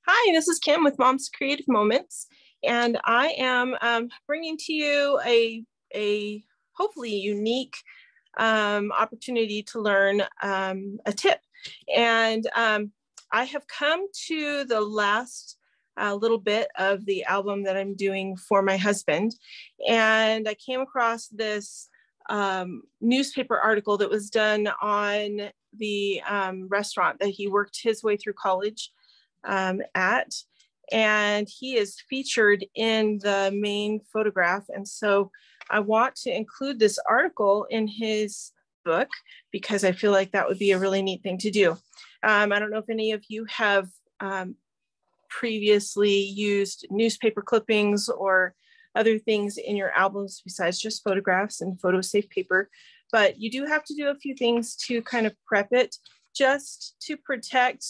Hi, this is Kim with Mom's Creative Moments, and I am bringing to you a hopefully unique opportunity to learn a tip. And I have come to the last little bit of the album that I'm doing for my husband, and I came across this newspaper article that was done on the restaurant that he worked his way through college at, and he is featured in the main photograph. And so I want to include this article in his book because I feel like that would be a really neat thing to do. I don't know if any of you have previously used newspaper clippings or other things in your albums besides just photographs and photo safe paper, but you do have to do a few things to kind of prep it, just to protect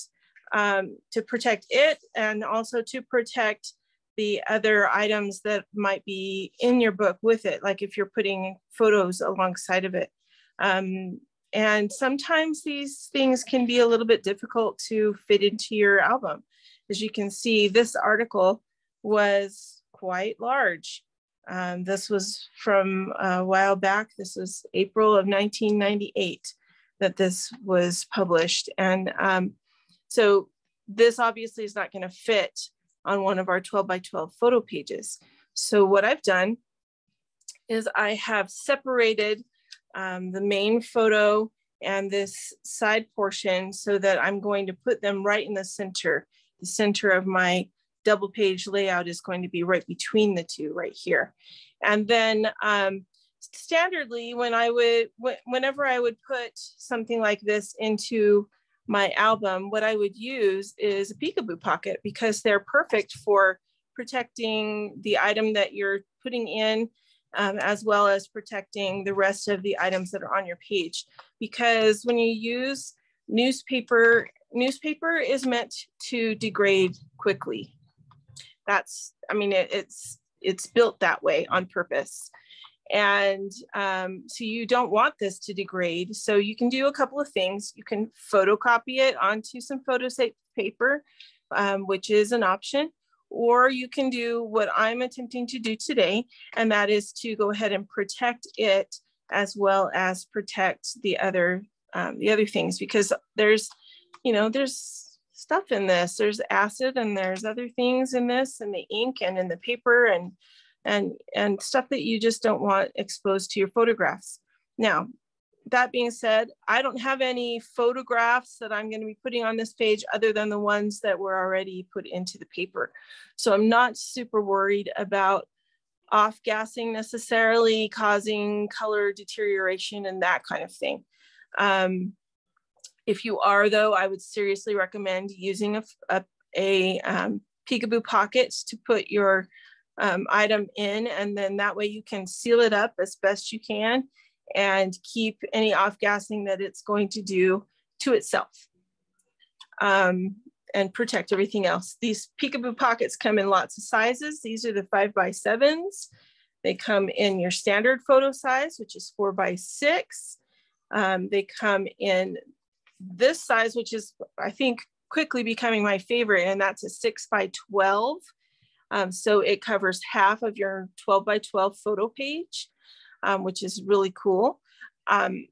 it, and also to protect the other items that might be in your book with it, like if you're putting photos alongside of it. And sometimes these things can be a little bit difficult to fit into your album. As you can see, this article was quite large. This was from a while back. This was April of 1998 that this was published. And so this obviously is not going to fit on one of our 12 by 12 photo pages. So what I've done is I have separated the main photo and this side portion so that I'm going to put them right in the center. The center of my double page layout is going to be right between the two right here. And then standardly, whenever I would put something like this into my album, what I would use is a Peekaboo Pocket because they're perfect for protecting the item that you're putting in, as well as protecting the rest of the items that are on your page. Because when you use newspaper is meant to degrade quickly. It's built that way on purpose. And so you don't want this to degrade. So you can do a couple of things. You can photocopy it onto some photo safe paper, which is an option, or you can do what I'm attempting to do today, and that is to go ahead and protect it as well as protect the other things, because there's stuff in this. There's acid and there's other things in this, and the ink and in the paper and stuff that you just don't want exposed to your photographs. Now, that being said, I don't have any photographs that I'm going to be putting on this page other than the ones that were already put into the paper. So I'm not super worried about off-gassing necessarily, causing color deterioration and that kind of thing. If you are, though, I would seriously recommend using a Peekaboo Pocket to put your item in, and then that way you can seal it up as best you can and keep any off-gassing that it's going to do to itself, and protect everything else. These Peekaboo Pockets come in lots of sizes. These are the 5x7s. They come in your standard photo size, which is 4x6. They come in this size, which is, I think, quickly becoming my favorite, and that's a 6x12. So it covers half of your 12 by 12 photo page, which is really cool. And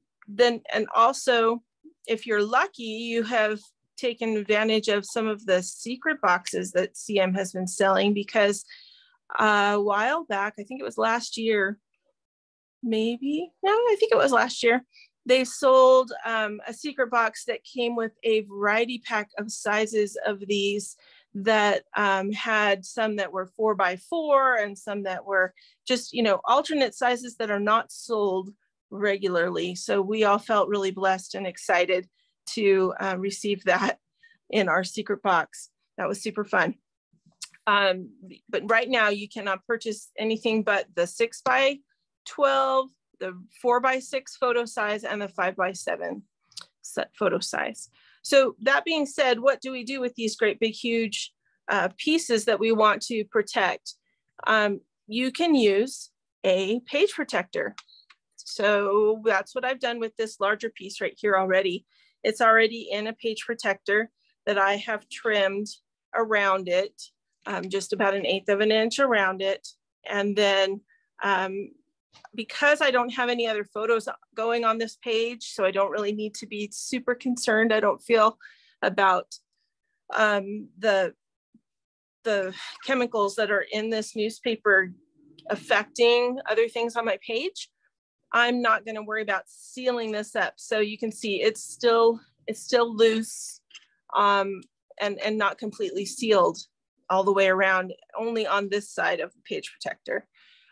also, if you're lucky, you have taken advantage of some of the secret boxes that CM has been selling, because a while back, I think it was last year, I think it was last year, they sold a secret box that came with a variety pack of sizes of these that had some that were 4x4 and some that were just, alternate sizes that are not sold regularly. So we all felt really blessed and excited to receive that in our secret box. That was super fun. But right now you cannot purchase anything but the 6x12, the 4x6 photo size, and the 5x7 photo size. So that being said, what do we do with these great big huge pieces that we want to protect? You can use a page protector. So that's what I've done with this larger piece right here already. It's already in a page protector that I have trimmed around it, just about 1/8 of an inch around it. And then because I don't have any other photos going on this page, so I don't really need to be super concerned. I don't feel about the chemicals that are in this newspaper affecting other things on my page. I'm not going to worry about sealing this up. So you can see it's still loose and not completely sealed all the way around, only on this side of the page protector.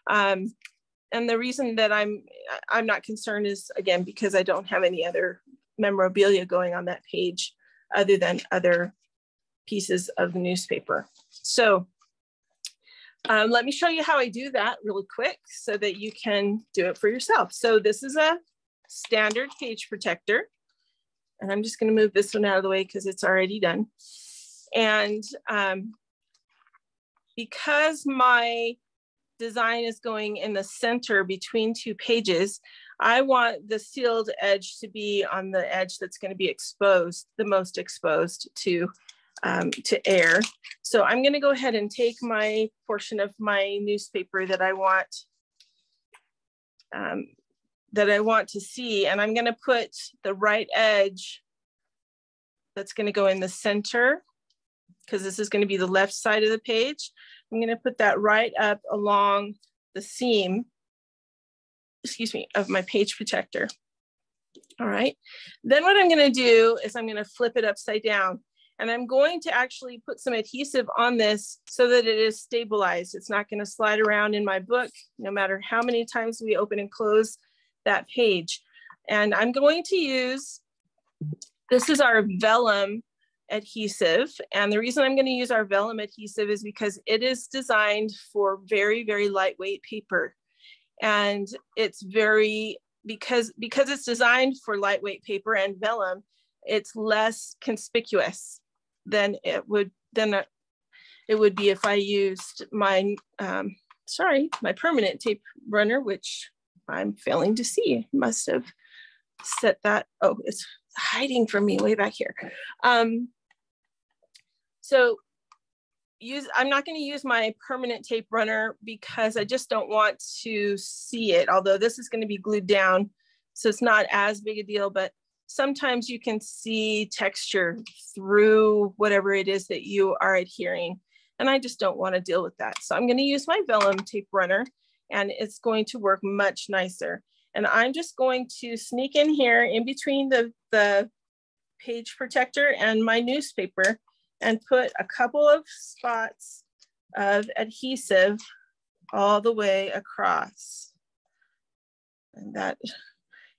And the reason that I'm not concerned is, again, because I don't have any other memorabilia going on that page other than other pieces of the newspaper. So let me show you how I do that really quick so that you can do it for yourself. So this is a standard page protector. And I'm just going to move this one out of the way because it's already done. And because my design is going in the center between two pages, I want the sealed edge to be on the edge that's going to be exposed, the most exposed to air. So I'm going to go ahead and take my portion of my newspaper that I want to see, and I'm going to put the right edge that's going to go in the center, because this is going to be the left side of the page. I'm going to put that right up along the seam, excuse me, of my page protector. All right. Then what I'm going to do is I'm going to flip it upside down, and I'm going to actually put some adhesive on this so that it is stabilized. It's not going to slide around in my book, no matter how many times we open and close that page. And I'm going to use, this is our vellum adhesive. And the reason I'm going to use our vellum adhesive is because it is designed for very, very lightweight paper. And it's very, because it's designed for lightweight paper and vellum, it's less conspicuous than it would be if I used my, my permanent tape runner, which I'm failing to see. Must have set that, oh, it's hiding from me way back here. So I'm not going to use my permanent tape runner because I just don't want to see it, although this is going to be glued down, so it's not as big a deal, but sometimes you can see texture through whatever it is that you are adhering, and I just don't want to deal with that. So I'm going to use my vellum tape runner, and it's going to work much nicer. And I'm just going to sneak in here in between the page protector and my newspaper and put a couple of spots of adhesive all the way across. And that,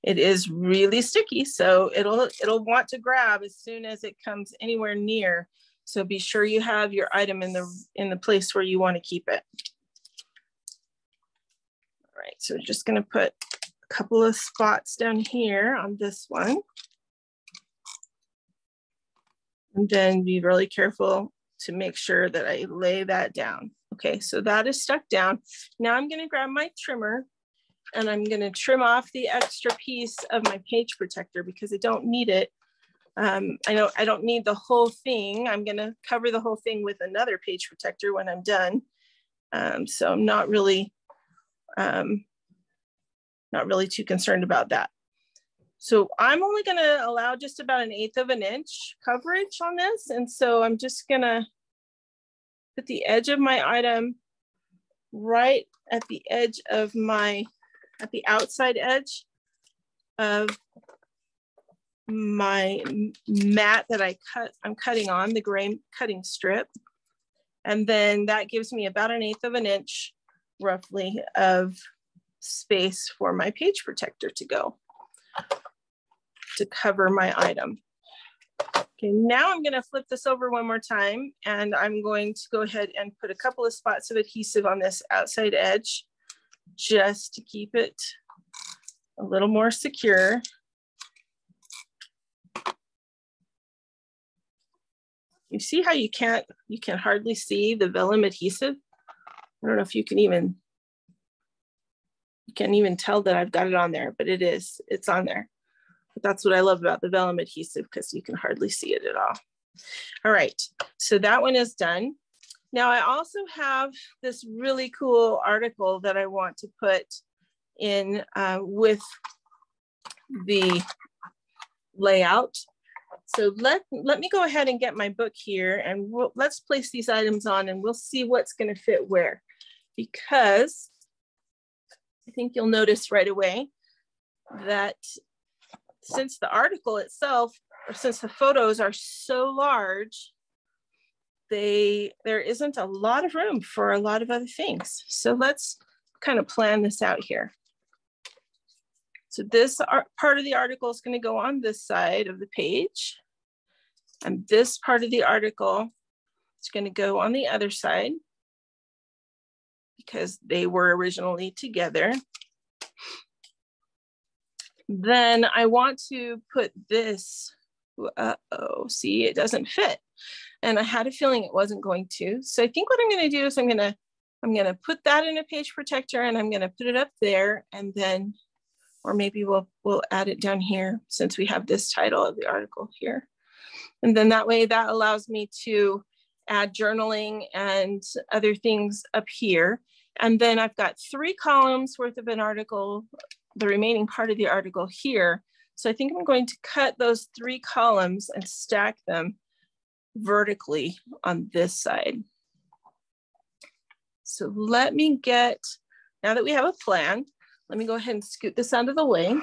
it is really sticky, so it'll want to grab as soon as it comes anywhere near. So be sure you have your item in the place where you want to keep it. All right, so we're just going to put a couple of spots down here on this one. And then be really careful to make sure that I lay that down. Okay, so that is stuck down. Now I'm going to grab my trimmer and I'm going to trim off the extra piece of my page protector because I don't need it. I don't need the whole thing. I'm going to cover the whole thing with another page protector when I'm done. So I'm not really too concerned about that. So I'm only going to allow just about 1/8 of an inch coverage on this. And so I'm just going to put the edge of my item right at the edge of at the outside edge of my mat that I'm cutting on, the gray cutting strip. And then that gives me about 1/8 of an inch roughly of space for my page protector to go, to cover my item. Okay, now I'm going to flip this over one more time, and I'm going to go ahead and put a couple of spots of adhesive on this outside edge just to keep it a little more secure. You see how you can hardly see the vellum adhesive? I don't know if you can even tell that I've got it on there, but it's on there. But that's what I love about the vellum adhesive, because you can hardly see it at all. All right, so that one is done. Now I also have this really cool article that I want to put in with the layout. So let me go ahead and get my book here, and let's place these items on, and we'll see what's going to fit where, because I think you'll notice right away that since the article itself, or since the photos are so large, there isn't a lot of room for a lot of other things. So let's kind of plan this out here. So this part of the article is going to go on this side of the page. And this part of the article is going to go on the other side because they were originally together. Then I want to put this, see, it doesn't fit. And I had a feeling it wasn't going to. So I think what I'm going to do is I'm going to put that in a page protector, and I'm going to put it up there, and then, or maybe we'll add it down here since we have this title of the article here. And then that way that allows me to add journaling and other things up here. And then I've got 3 columns worth of an article, the remaining part of the article here. So I think I'm going to cut those 3 columns and stack them vertically on this side. So let me get, now that we have a plan, let me go ahead and scoot this out of the way.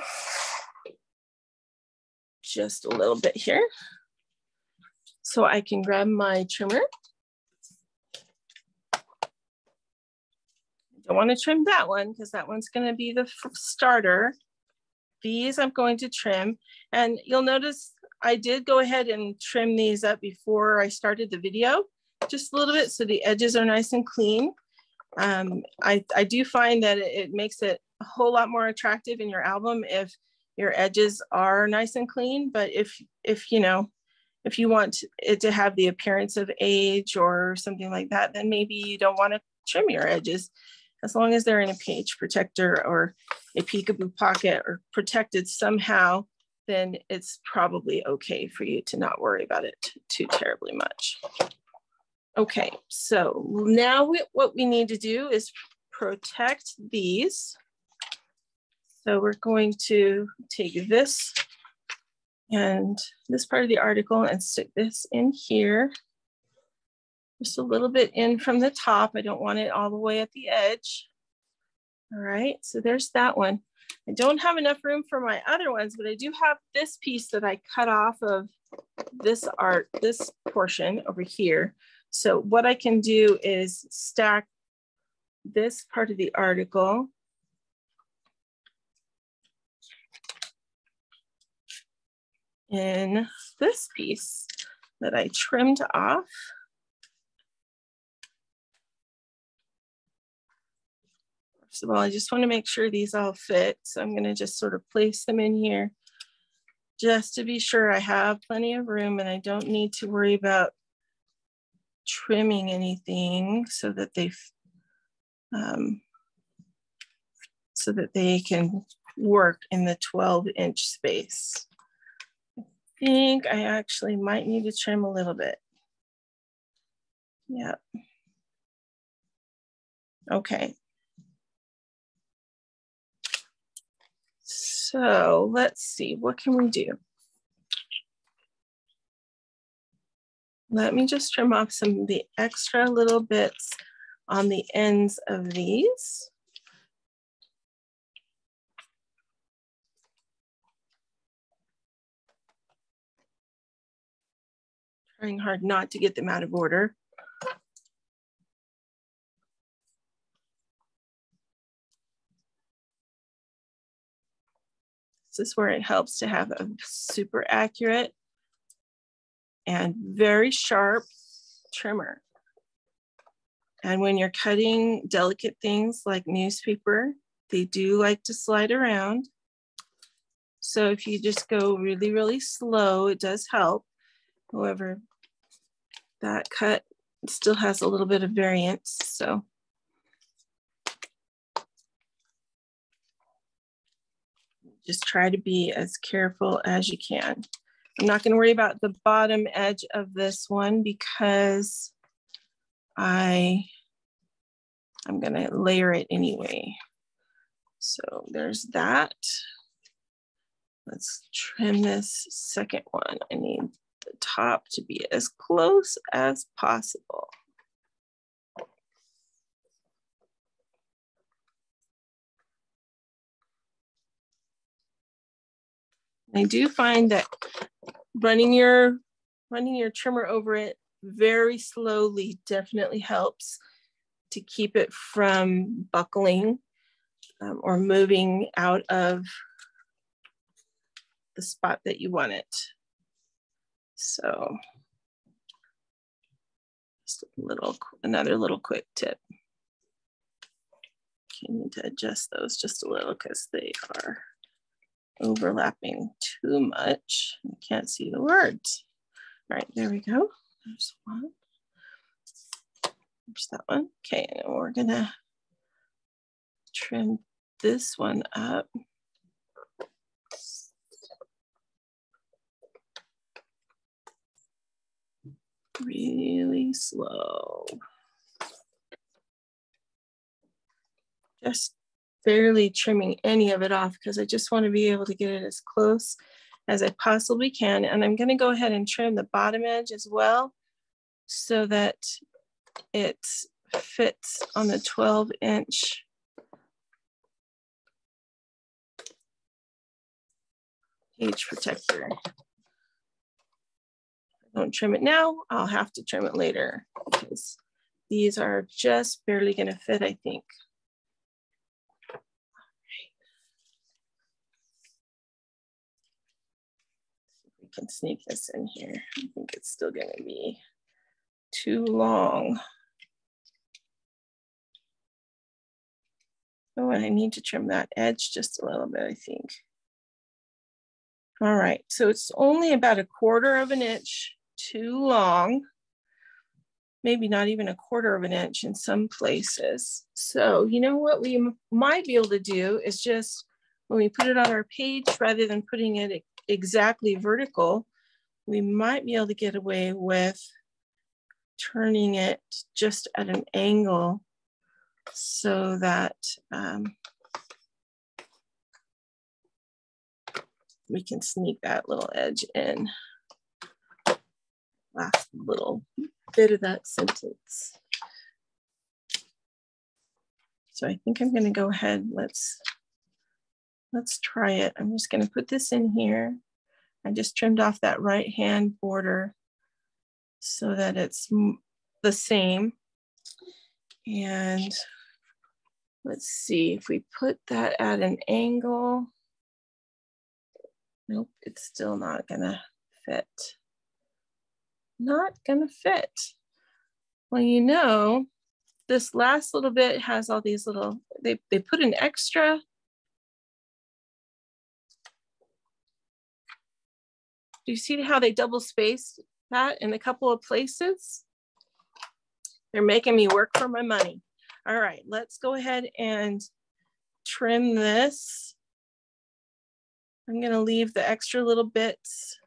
Just a little bit here. So I can grab my trimmer. Don't want to trim that one because that one's going to be the starter. These I'm going to trim, and you'll notice I did go ahead and trim these up before I started the video, just a little bit so the edges are nice and clean. I do find that it makes it a whole lot more attractive in your album if your edges are nice and clean. But if you want it to have the appearance of age or something like that, then maybe you don't want to trim your edges. As long as they're in a page protector or a Peekaboo Pocket or protected somehow, then it's probably okay for you to not worry about it too terribly much. Okay, so now what we need to do is protect these. So we're going to take this and this part of the article and stick this in here. Just a little bit in from the top. I don't want it all the way at the edge. All right, so there's that one. I don't have enough room for my other ones, but I do have this piece that I cut off of this portion over here. So what I can do is stack this part of the article in this piece that I trimmed off. First of all, I just want to make sure these all fit. So I'm going to just sort of place them in here just to be sure I have plenty of room and I don't need to worry about trimming anything so that they can work in the 12-inch space. I think I actually might need to trim a little bit. Yeah. Okay. So let's see, what can we do? Let me just trim off some of the extra little bits on the ends of these. Trying hard not to get them out of order. This is where it helps to have a super accurate and very sharp trimmer. And when you're cutting delicate things like newspaper, they do like to slide around. So if you just go really, really slow, it does help. However, that cut still has a little bit of variance, so. Just try to be as careful as you can. I'm not going to worry about the bottom edge of this one because I'm going to layer it anyway. So there's that. Let's trim this second one. I need the top to be as close as possible. I do find that running your trimmer over it very slowly definitely helps to keep it from buckling or moving out of the spot that you want it. So just another little quick tip. You need to adjust those just a little because they are overlapping too much. I can't see the words. All right, there we go. There's one. There's that one. Okay, and we're gonna trim this one up. Really slow. Just barely trimming any of it off because I just want to be able to get it as close as I possibly can. And I'm going to go ahead and trim the bottom edge as well so that it fits on the 12-inch page protector. If I don't trim it now, I'll have to trim it later because these are just barely going to fit, I think. Can sneak this in here. I think it's still going to be too long. Oh, and I need to trim that edge just a little bit, I think. All right, so it's only about 1/4 of an inch too long. Maybe not even 1/4 of an inch in some places. So you know what we might be able to do is just when we put it on our page, rather than putting it exactly vertical, we might be able to get away with turning it just at an angle so that we can sneak that little edge in. Last little bit of that sentence. So I think I'm going to go ahead. Let's try it. I'm just going to put this in here. I just trimmed off that right hand border so that it's the same. And let's see if we put that at an angle. Nope, it's still not gonna fit. Not gonna fit. Well, you know, this last little bit has all these little, they put an extra. Do you see how they double spaced that in a couple of places? They're making me work for my money. All right, let's go ahead and trim this. I'm gonna leave the extra little bits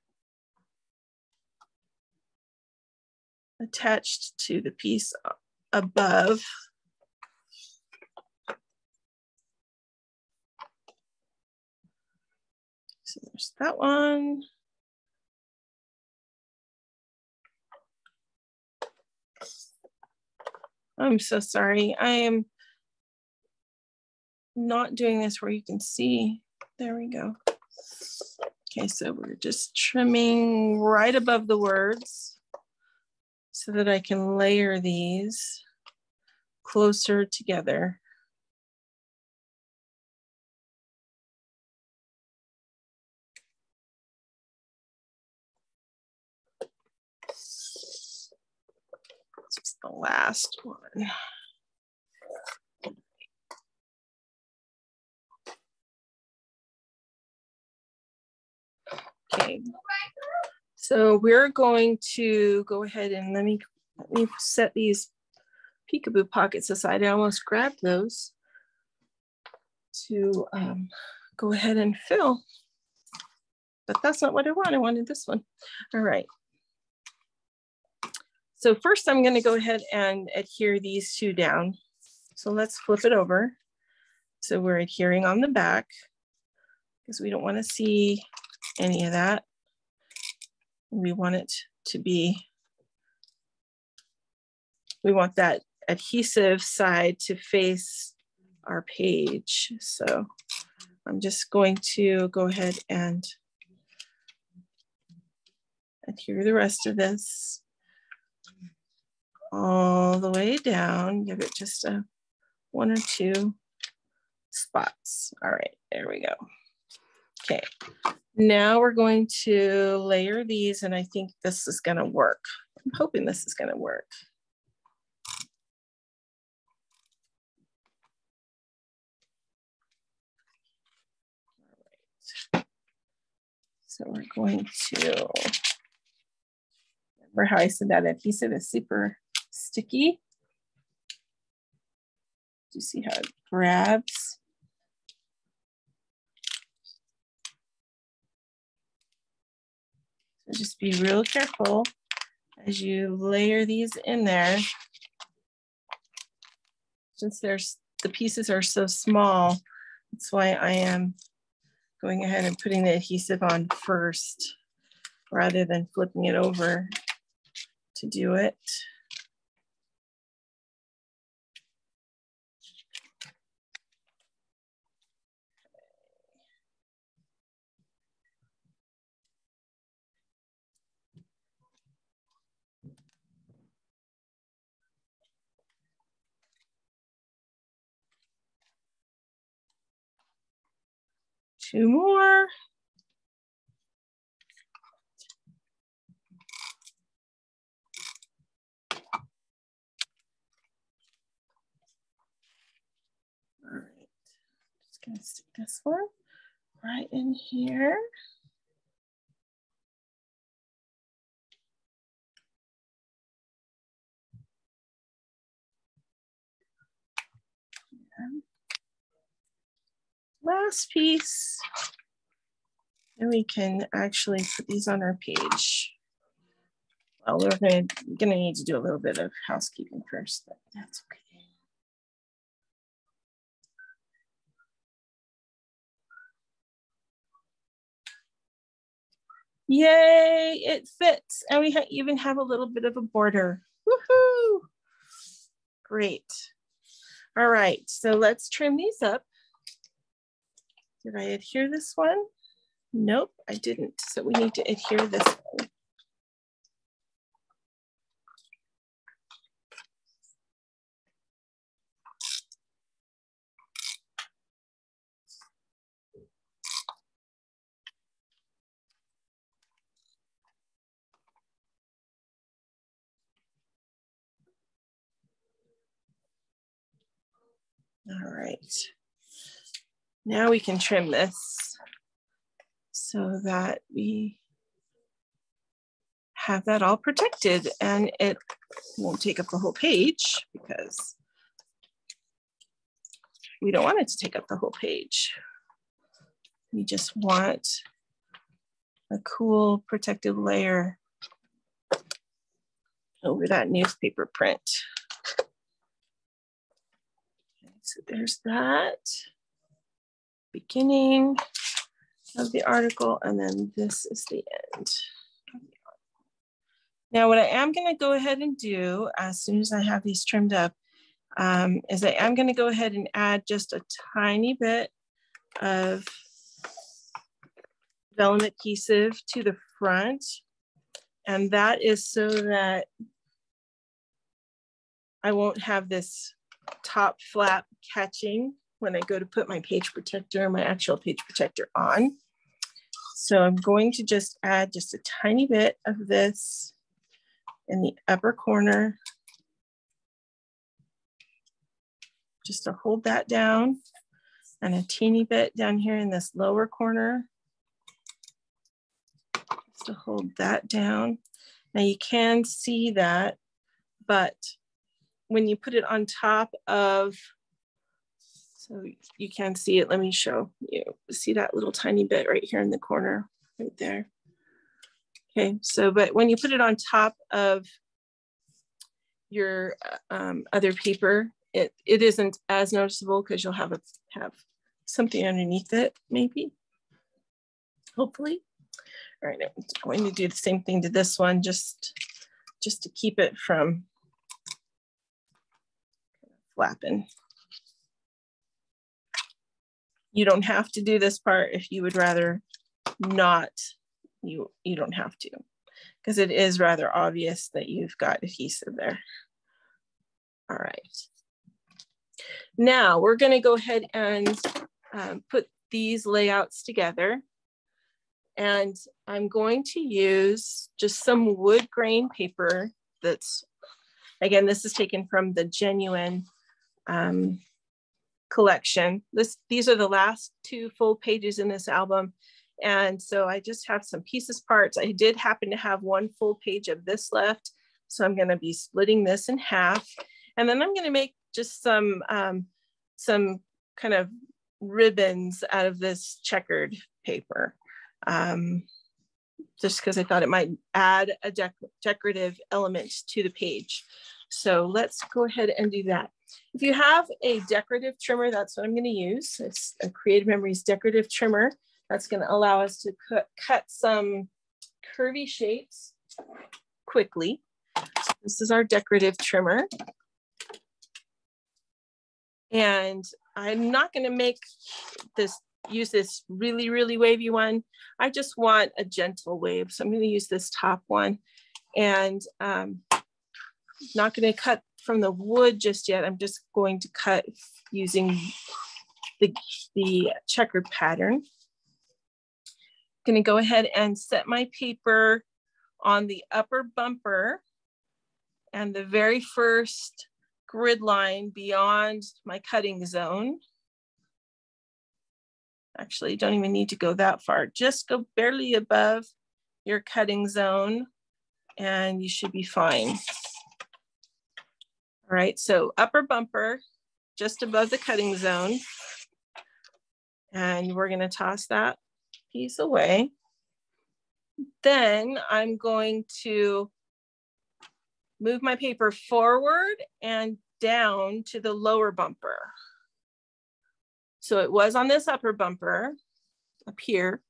attached to the piece above. So there's that one. I'm so sorry. I am not doing this where you can see. There we go. Okay, so we're just trimming right above the words so that I can layer these closer together. This is the last one. Okay, so we're going to go ahead and let me set these Peekaboo pockets aside. I almost grabbed those to go ahead and fill. but that's not what I want. I wanted this one. All right. So first I'm going to go ahead and adhere these two down. So let's flip it over. So we're adhering on the back because we don't want to see any of that. We want it to be, we want that adhesive side to face our page. So I'm just going to go ahead and adhere the rest of this all the way down. Give it just a 1 or 2 spots. All right, there we go. Okay, now we're going to layer these, and I think this is gonna work. I'm hoping this is gonna work. All right. So we're going to, remember how I said that adhesive is super sticky? Do you see how it grabs? So just be real careful as you layer these in there. Since the pieces are so small, that's why I am going ahead and putting the adhesive on first rather than flipping it over to do it. 2 more. All right, just gonna stick this one right in here. And last piece. And we can actually put these on our page. Well, we're gonna need to do a little bit of housekeeping first, but that's okay. Yay, it fits. And we even have a little bit of a border. Woohoo! Great. All right, so let's trim these up. Did I adhere this one? Nope, I didn't. So we need to adhere this one. All right, now we can trim this so that we have that all protected and it won't take up the whole page because we don't want it to take up the whole page. We just want a cool protective layer over that newspaper print. So there's that beginning of the article, and then this is the end. Now, what I am going to go ahead and do as soon as I have these trimmed up is I am going to go ahead and add just a tiny bit of vellum adhesive to the front, and that is so that I won't have this top flap catching when I go to put my page protector, my actual page protector on. So I'm going to just add just a tiny bit of this in the upper corner, just to hold that down, and a teeny bit down here in this lower corner, just to hold that down. Now you can see that, but when you put it on top of, so you can see it, let me show you. See that little tiny bit right here in the corner? right there. Okay, so, but when you put it on top of your other paper, it isn't as noticeable because you'll have something underneath it, maybe, hopefully. All right, I'm going to do the same thing to this one, just to keep it from flapping. You don't have to do this part if you would rather not. You don't have to, because it is rather obvious that you've got adhesive there. All right. Now we're going to go ahead and put these layouts together. And I'm going to use just some wood grain paper that's, again, this is taken from the Genuine collection. These are the last 2 full pages in this album. And so I just have some pieces parts. I did happen to have 1 full page of this left. So I'm going to be splitting this in half. And then I'm going to make just some kind of ribbons out of this checkered paper. Just because I thought it might add a decorative element to the page. So let's go ahead and do that. If you have a decorative trimmer, that's what I'm going to use. It's a Creative Memories decorative trimmer. That's going to allow us to cut some curvy shapes quickly. So this is our decorative trimmer. And I'm not going to use this really, really wavy one. I just want a gentle wave. So I'm going to use this top one. And not going to cut from the wood just yet. I'm just going to cut using the checkered pattern. I'm going to go ahead and set my paper on the upper bumper and the very first grid line beyond my cutting zone. Actually, you don't even need to go that far. Just go barely above your cutting zone and you should be fine. All right, so upper bumper, just above the cutting zone. And we're gonna toss that piece away. Then I'm going to move my paper forward and down to the lower bumper. So it was on this upper bumper up here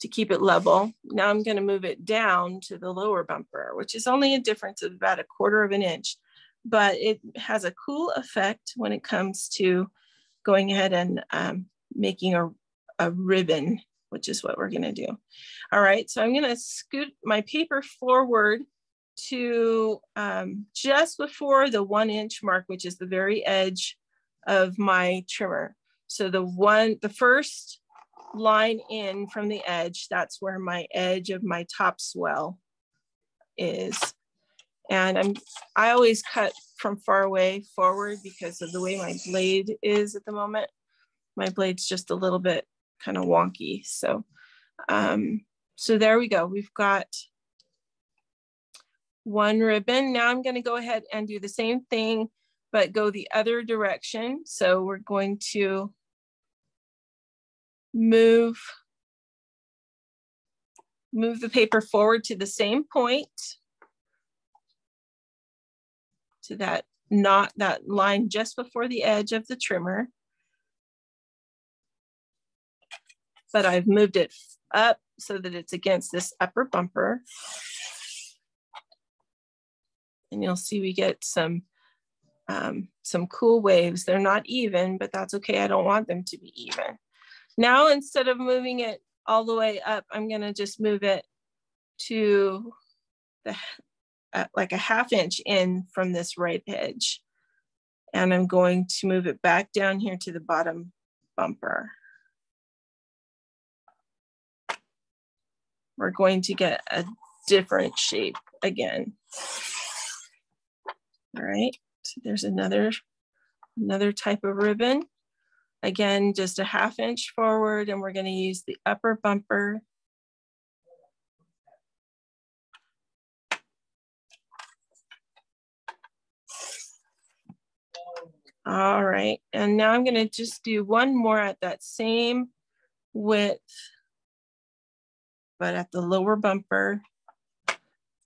to keep it level. Now I'm going to move it down to the lower bumper, which is only a difference of about 1/4 of an inch, but it has a cool effect when it comes to going ahead and making a ribbon, which is what we're going to do. All right, so I'm going to scoot my paper forward to just before the 1 inch mark, which is the very edge of my trimmer. So the first line in from the edge, that's where my edge of my top swell is. And I always cut from far away forward because of the way my blade is at the moment. My blade's just a little bit kind of wonky. So, so there we go. We've got 1 ribbon. Now I'm going to go ahead and do the same thing, but go the other direction. So we're going to move the paper forward to the same point, to that line just before the edge of the trimmer. But I've moved it up so that it's against this upper bumper. And you'll see we get some cool waves. They're not even, but that's okay. I don't want them to be even. Now, instead of moving it all the way up, I'm going to just move it to like a 1/2 inch in from this right edge. And I'm going to move it back down here to the bottom bumper. We're going to get a different shape again. All right, so there's another type of ribbon. Again, just a 1/2 inch forward, and we're going to use the upper bumper. All right, and now I'm going to just do 1 more at that same width but at the lower bumper.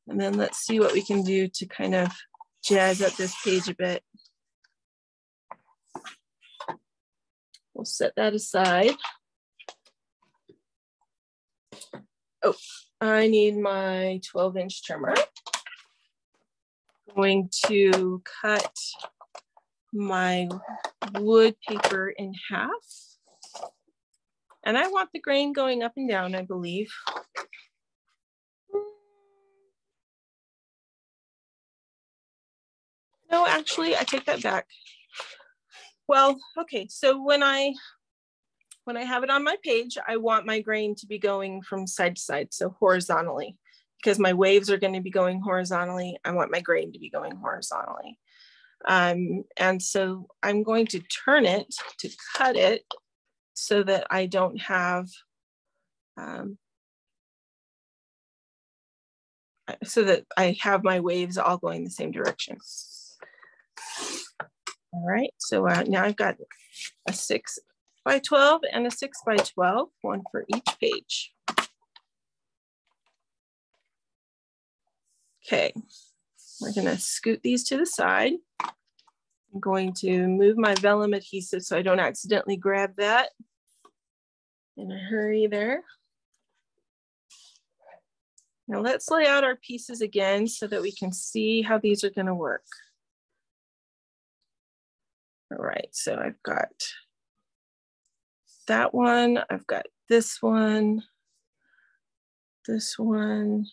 And then let's see what we can do to kind of jazz up this page a bit. We'll set that aside. Oh, I need my 12-inch trimmer. I'm going to cut my wood paper in half. And I want the grain going up and down, I believe. No, actually, I take that back. Well, okay, so when I have it on my page, I want my grain to be going from side to side, so horizontally, because my waves are going to be going horizontally. I want my grain to be going horizontally. And so I'm going to turn it to cut it so that I don't have, so that I have my waves all going the same direction. All right, so now I've got a 6x12 and a 6x12, one for each page. Okay, we're gonna scoot these to the side. I'm going to move my vellum adhesive so I don't accidentally grab that in a hurry there. Now let's lay out our pieces again so that we can see how these are gonna work. All right, so I've got that one, I've got this one, and this one.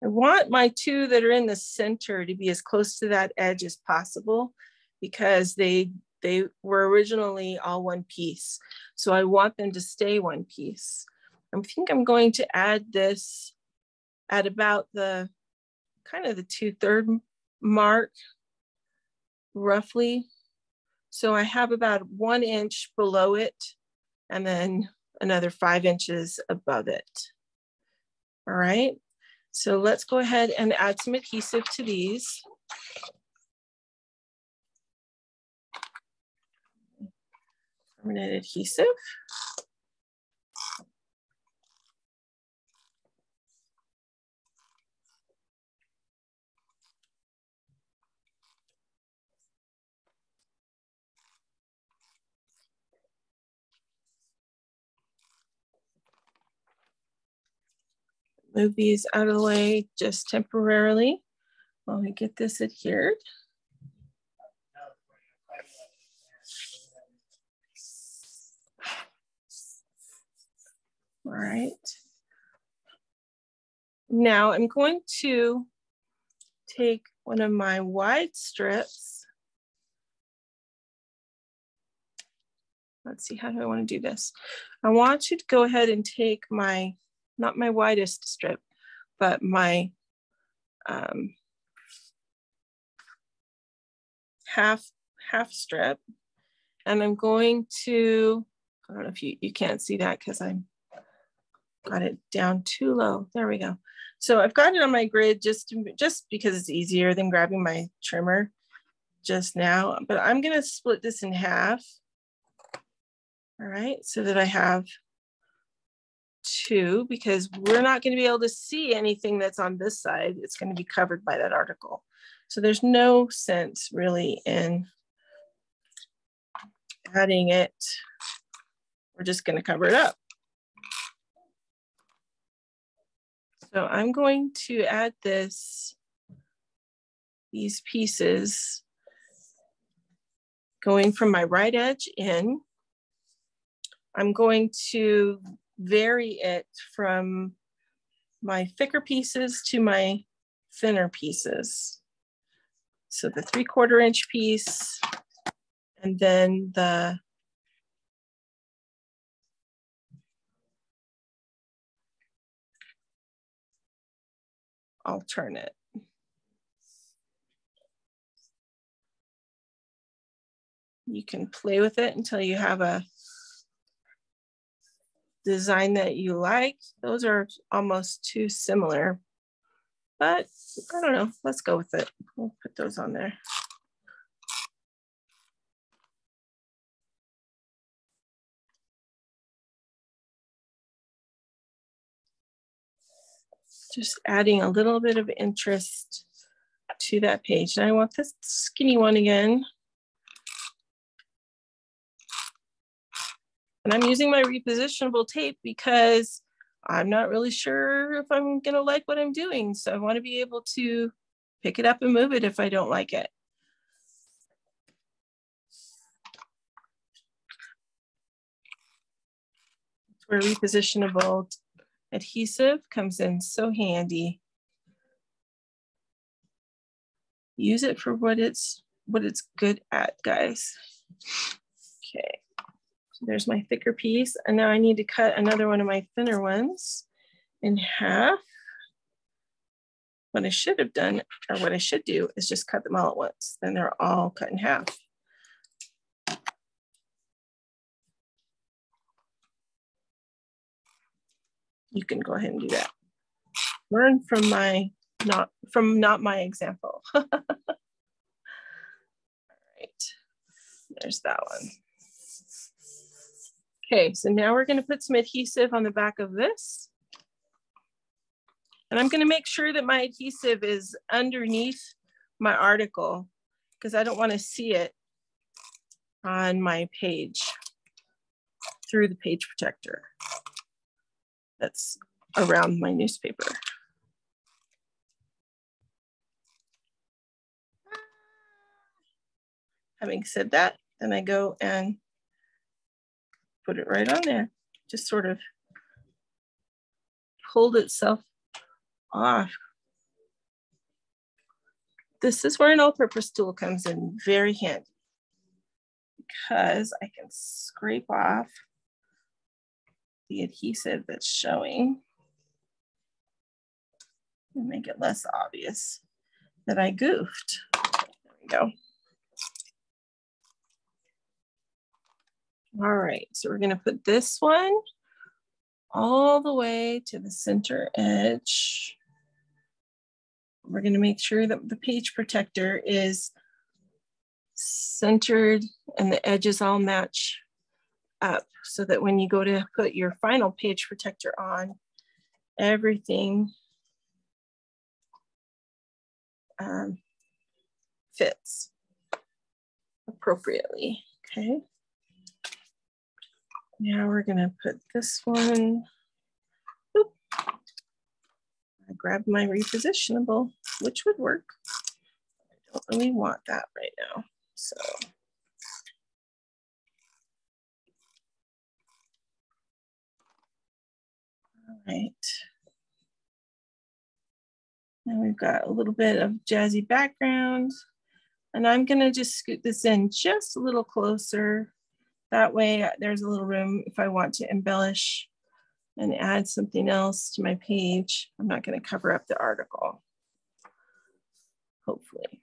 I want my two that are in the center to be as close to that edge as possible because they were originally all one piece. So I want them to stay one piece. I think I'm going to add this at about the kind of the 2/3 mark, roughly. So I have about 1 inch below it and then another 5 inches above it. All right, so let's go ahead and add some adhesive to these. Permanent adhesive. Move these out of the way just temporarily while we get this adhered. All right. Now I'm going to take one of my wide strips. Let's see, how do I want to do this? I want you to go ahead and take my, not my widest strip, but my half strip. And I'm going to, I don't know if you can't see that because I got it down too low. There we go. So I've got it on my grid just because it's easier than grabbing my trimmer just now, but I'm gonna split this in half. All right, so that I have two, because we're not gonna be able to see anything that's on this side. It's gonna be covered by that article. So there's no sense really in adding it. We're just gonna cover it up. So I'm going to add these pieces going from my right edge in. I'm going to vary it from my thicker pieces to my thinner pieces. So the 3/4 inch piece, and then the alternate. You can play with it until you have a design that you like. Those are almost too similar, but I don't know, let's go with it. We'll put those on there. Just adding a little bit of interest to that page. And I want this skinny one again. And I'm using my repositionable tape because I'm not really sure if I'm gonna like what I'm doing. So I want to be able to pick it up and move it if I don't like it. That's where repositionable adhesive comes in so handy. Use it for what it's good at, guys. Okay. There's my thicker piece, and now I need to cut another one of my thinner ones in half. What I should have done, or what I should do, is just cut them all at once. Then they're all cut in half. You can go ahead and do that. Learn from my not my example. All right, there's that one. Okay, so now we're going to put some adhesive on the back of this. And I'm going to make sure that my adhesive is underneath my article because I don't want to see it on my page through the page protector that's around my newspaper. Having said that, then I go and put it right on there. Just sort of pulled itself off. This is where an all-purpose tool comes in very handy because I can scrape off the adhesive that's showing and make it less obvious that I goofed. There we go. All right, so we're gonna put this one all the way to the center edge. We're gonna make sure that the page protector is centered and the edges all match up so that when you go to put your final page protector on, everything fits appropriately, okay? Now we're gonna put this one, oop. I grabbed my repositionable, which would work. I don't really want that right now, so. All right. Now we've got a little bit of jazzy background, and I'm gonna just scoot this in just a little closer. That way there's a little room if I want to embellish and add something else to my page. I'm not gonna cover up the article, hopefully.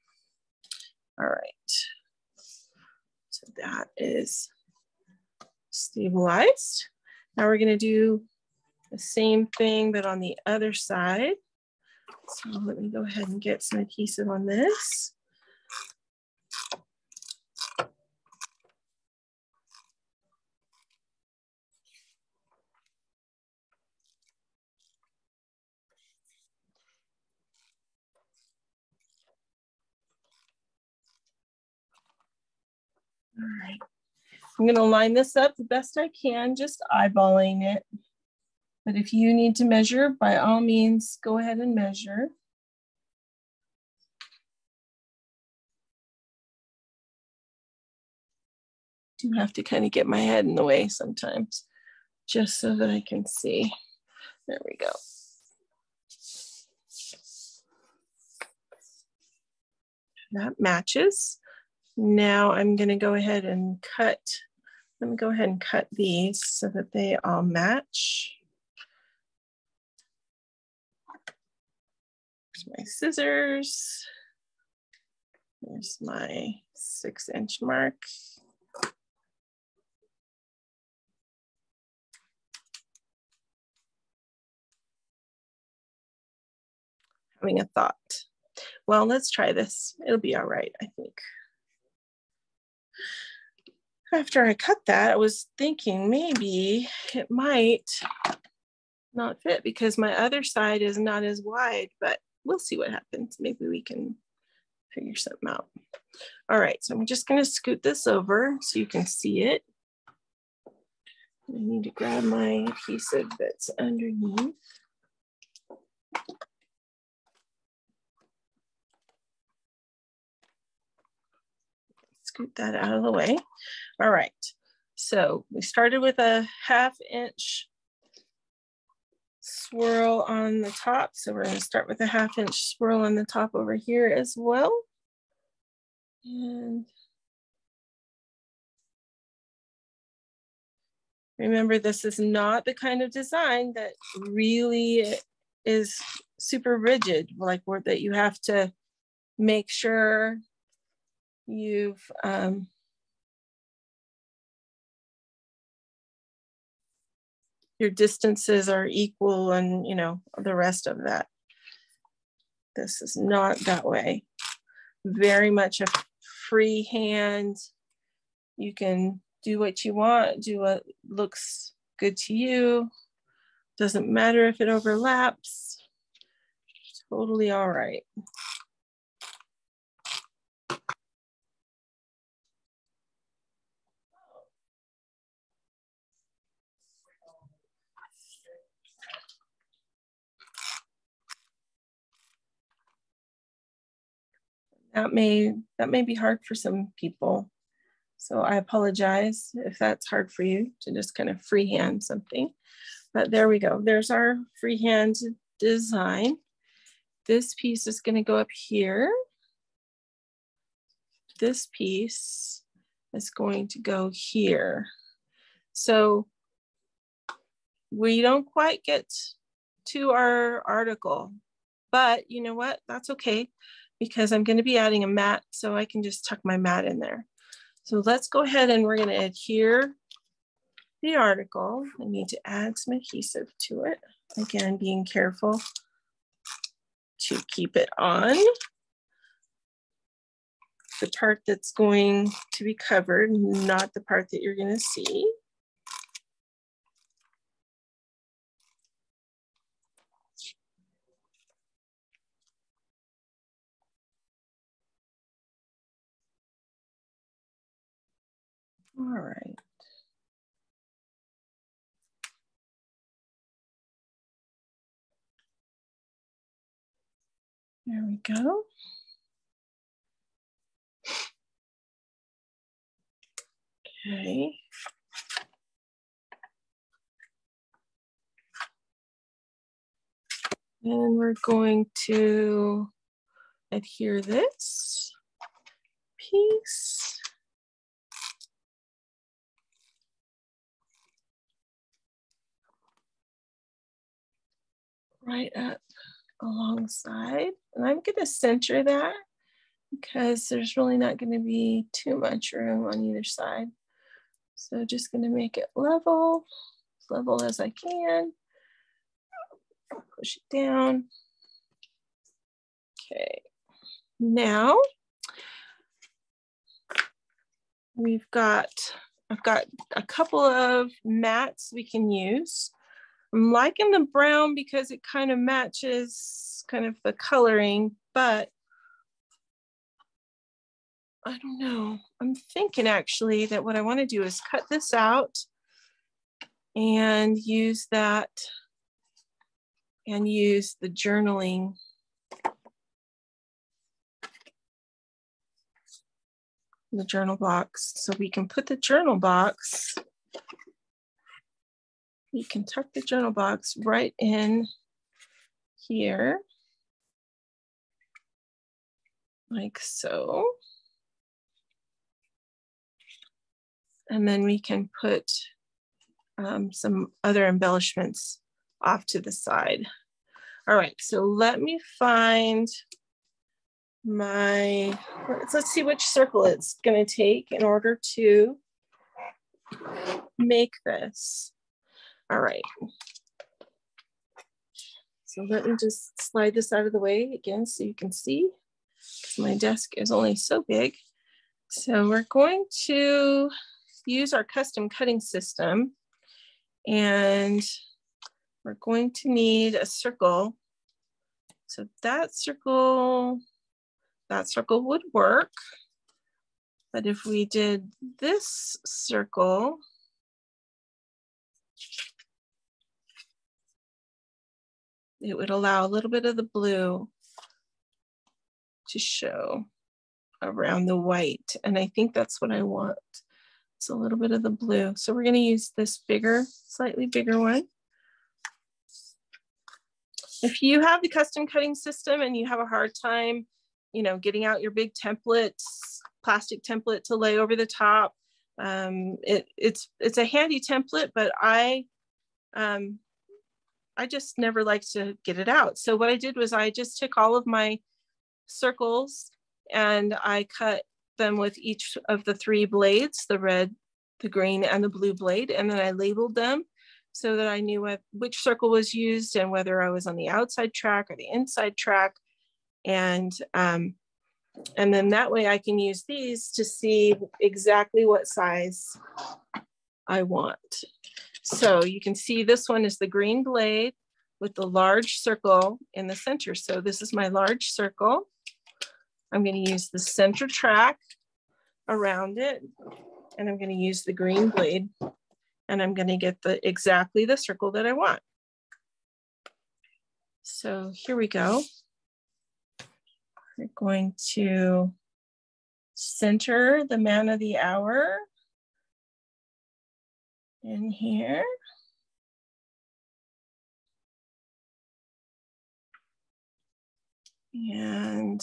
All right, so that is stabilized. Now we're gonna do the same thing, but on the other side. So let me go ahead and get some adhesive on this. All right, I'm gonna line this up the best I can, just eyeballing it. But if you need to measure, by all means, go ahead and measure. Do have to kind of get my head in the way sometimes, just so that I can see. There we go. That matches. Now I'm gonna go ahead and cut. Let me go ahead and cut these so that they all match. Here's my scissors. There's my 6-inch mark. Having a thought. Well, let's try this. It'll be all right, I think. After I cut that, I was thinking maybe it might not fit because my other side is not as wide, but we'll see what happens. Maybe we can figure something out. All right, so I'm just gonna scoot this over so you can see it. I need to grab my adhesive that's underneath. Scoot that out of the way. All right, so we started with a 1/2 inch swirl on the top. So we're gonna start with a 1/2 inch swirl on the top over here as well. And remember, this is not the kind of design that really is super rigid, like that you have to make sure you've your distances are equal and, you know, the rest of that. This is not that way. Very much a free hand. You can do what you want, do what looks good to you. Doesn't matter if it overlaps. Totally all right. That may be hard for some people. So I apologize if that's hard for you to just kind of freehand something. But there we go. There's our freehand design. This piece is going to go up here. This piece is going to go here. So we don't quite get to our article, but you know what? That's okay, because I'm going to be adding a mat, so I can just tuck my mat in there. So let's go ahead and we're going to adhere the article. I need to add some adhesive to it. Again, being careful to keep it on the part that's going to be covered, not the part that you're going to see. All right. There we go. Okay. And we're going to adhere this piece. Right up alongside. And I'm going to center that because there's really not going to be too much room on either side. So just going to make it level, as level as I can. Push it down. Okay. Now I've got a couple of mats we can use. I'm liking the brown because it kind of matches kind of the coloring, but I don't know. I'm thinking actually that what I want to do is cut this out and use that and use the journaling. The journal box. So we can put the journal box, we can tuck the journal box right in here, like so. And then we can put some other embellishments off to the side. All right, so let me find my, let's see which circle it's going to take in order to make this. All right. So let me just slide this out of the way again so you can see, because my desk is only so big. So we're going to use our custom cutting system, and we're going to need a circle. So that circle would work. But if we did this circle, it would allow a little bit of the blue to show around the white. And I think that's what I want. It's a little bit of the blue. So we're gonna use this bigger, slightly bigger one. If you have the custom cutting system and you have a hard time, you know, getting out your big templates, plastic template to lay over the top, it's a handy template, but I just never like to get it out. So what I did was I just took all of my circles and I cut them with each of the 3 blades, the red, the green, and the blue blade. And then I labeled them so that I knew which circle was used and whether I was on the outside track or the inside track. And then that way I can use these to see exactly what size I want. So you can see this one is the green blade with the large circle in the center. So this is my large circle. I'm going to use the center track around it, and I'm going to use the green blade, and I'm going to get exactly the circle that I want. So here we go. We're going to center the man of the hour in here. And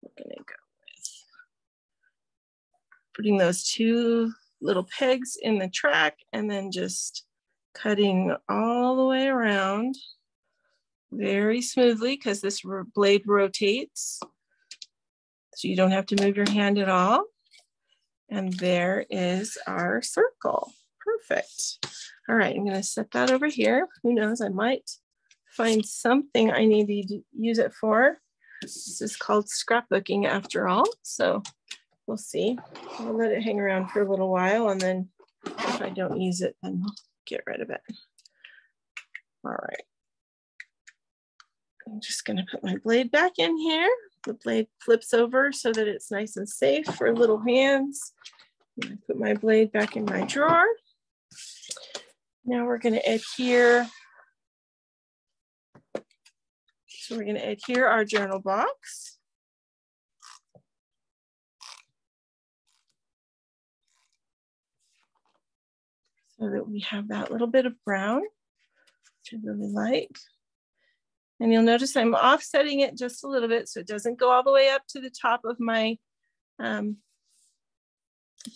we're going to go with putting those 2 little pegs in the track and then just cutting all the way around very smoothly, because this blade rotates. So you don't have to move your hand at all. And there is our circle. Perfect. All right, I'm going to set that over here. Who knows, I might find something I need to use it for. This is called scrapbooking after all. So we'll see. I'll let it hang around for a little while, and then if I don't use it, then we'll get rid of it. All right. I'm just going to put my blade back in here. The blade flips over so that it's nice and safe for little hands. And I put my blade back in my drawer. Now we're going to adhere. So we're going to adhere our journal box. So that we have that little bit of brown, which I really like. And you'll notice I'm offsetting it just a little bit so it doesn't go all the way up to the top of my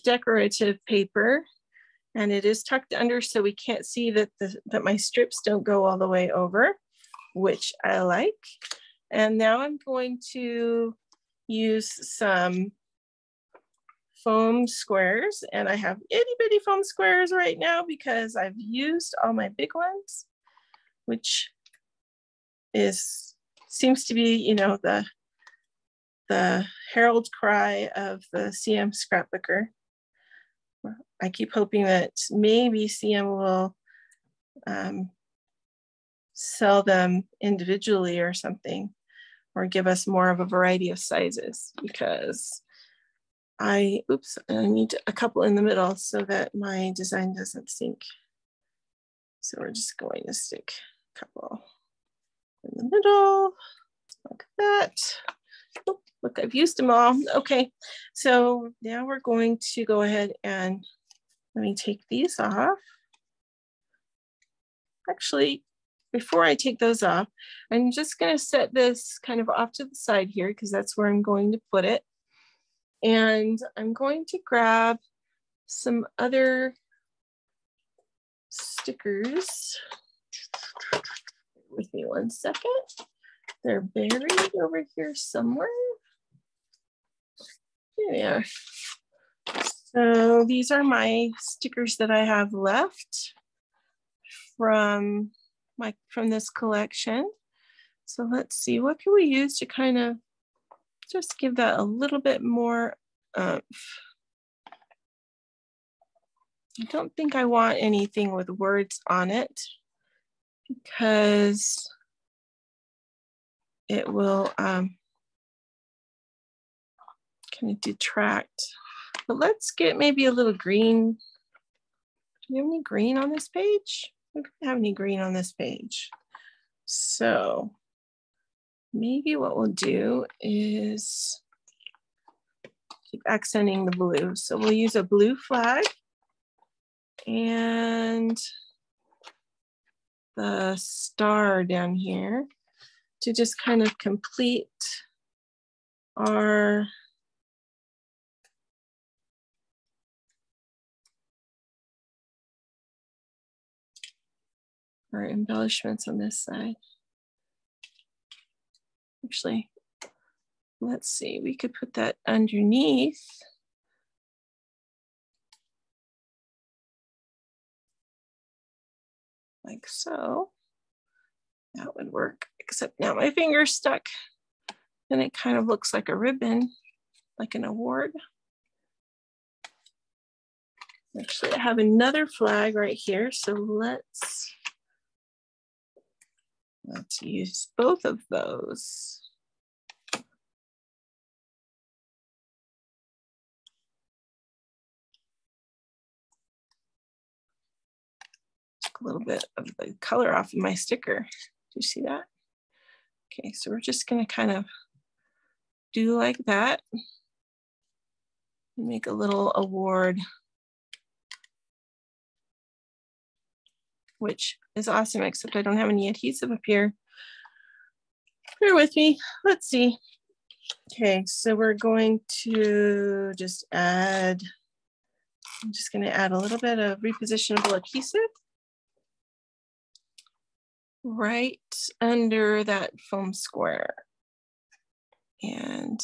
decorative paper. And it is tucked under so we can't see that my strips don't go all the way over, which I like. And now I'm going to use some foam squares, and I have itty bitty foam squares right now because I've used all my big ones, which seems to be, you know, the herald cry of the CM scrapbooker. I keep hoping that maybe CM will sell them individually or something, or give us more of a variety of sizes, because I need a couple in the middle so that my design doesn't sink. So we're just going to stick a couple in the middle, like that. Oh, look, I've used them all. Okay, so now we're going to go ahead and let me take these off. Actually, before I take those off, I'm just going to set this kind of off to the side here because that's where I'm going to put it. And I'm going to grab some other stickers. Bear with me one second. They're buried over here somewhere. Here they are. So these are my stickers that I have left from this collection. So let's see, what can we use to kind of just give that a little bit more I don't think I want anything with words on it. because it will kind of detract. But let's get maybe a little green. Do you have any green on this page? We don't have any green on this page. So maybe what we'll do is keep accenting the blue. So we'll use a blue flag and the star down here to just kind of complete our embellishments on this side. Actually, let's see, we could put that underneath. Like so. That would work, except now my finger's stuck. Then it kind of looks like a ribbon, like an award. Actually, I have another flag right here, so let's use both of those. Took a little bit of the color off of my sticker. Do you see that? Okay, so we're just gonna kind of do like that. Make a little award, which is awesome, except I don't have any adhesive up here. Bear with me, let's see. Okay, so we're going to just add, I'm just gonna add a little bit of repositionable adhesive right under that foam square. And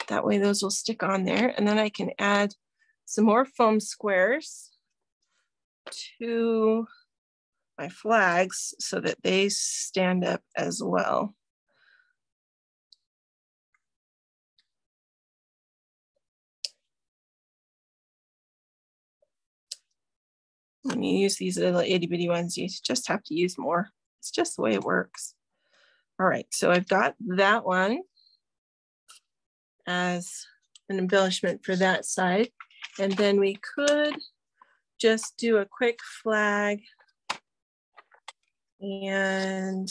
that way those will stick on there. And then I can add some more foam squares to my flags so that they stand up as well. When you use these little itty bitty ones, you just have to use more. It's just the way it works. All right, so I've got that one as an embellishment for that side. And then we could just do a quick flag and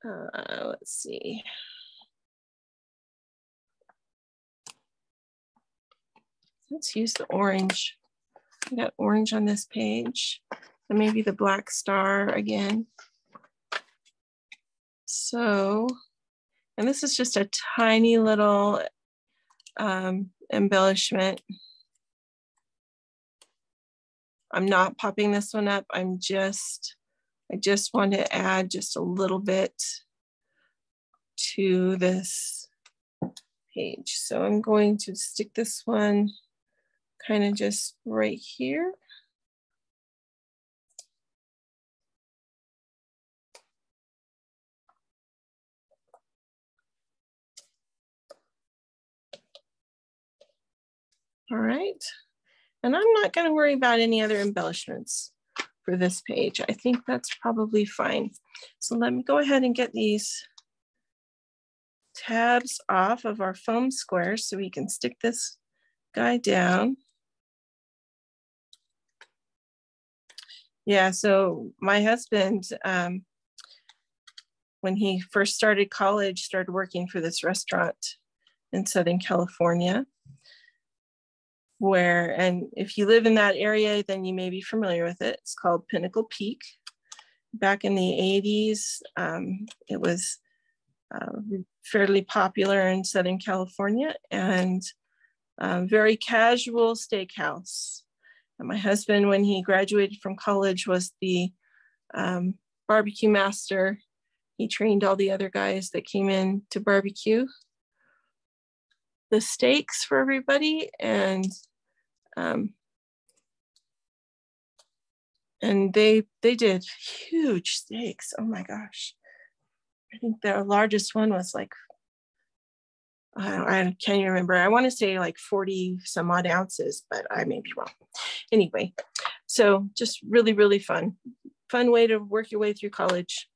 let's see. Let's use the orange. I got orange on this page, and maybe the black star again. So, and this is just a tiny little embellishment. I'm not popping this one up. I just want to add just a little bit to this page. So I'm going to stick this one kind of just right here. All right, and I'm not going to worry about any other embellishments for this page. I think that's probably fine. So let me go ahead and get these tabs off of our foam squares so we can stick this guy down. Yeah, so my husband, when he first started college, started working for this restaurant in Southern California, and if you live in that area, then you may be familiar with it. It's called Pinnacle Peak. Back in the 80s, it was fairly popular in Southern California, and very casual steakhouse. And my husband, when he graduated from college, was the barbecue master. He trained all the other guys that came in to barbecue the steaks for everybody, and they did huge steaks. Oh my gosh. I think the largest one was like, I can't remember. I want to say like 40 some odd ounces, but I may be wrong. Anyway, So just really, really fun way to work your way through college.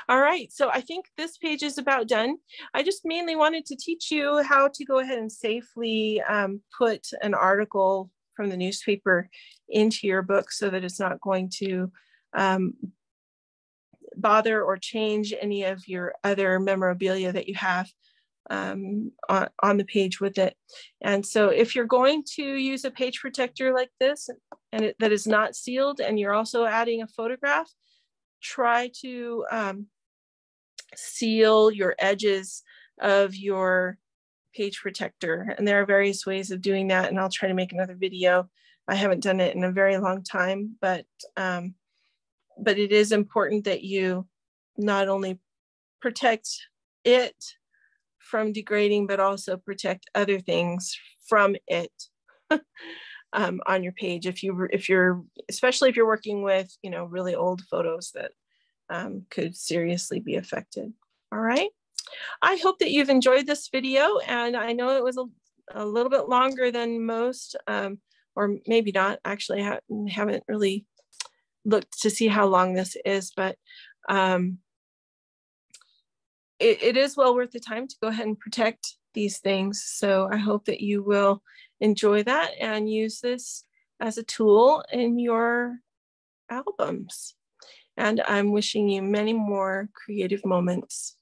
All right, so I think this page is about done. I just mainly wanted to teach you how to go ahead and safely put an article from the newspaper into your book so that it's not going to bother or change any of your other memorabilia that you have on the page with it. And so if you're going to use a page protector like this and that is not sealed, and you're also adding a photograph, try to seal your edges of your page protector. And there are various ways of doing that, and I'll try to make another video. I haven't done it in a very long time, but it is important that you not only protect it from degrading, but also protect other things from it on your page. Especially if you're working with, really old photos that could seriously be affected. All right. I hope that you've enjoyed this video, and I know it was a little bit longer than most, or maybe not. Actually, I haven't really looked to see how long this is, but it is well worth the time to go ahead and protect these things. So I hope that you will enjoy that and use this as a tool in your albums. And I'm wishing you many more creative moments.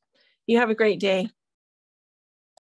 You have a great day.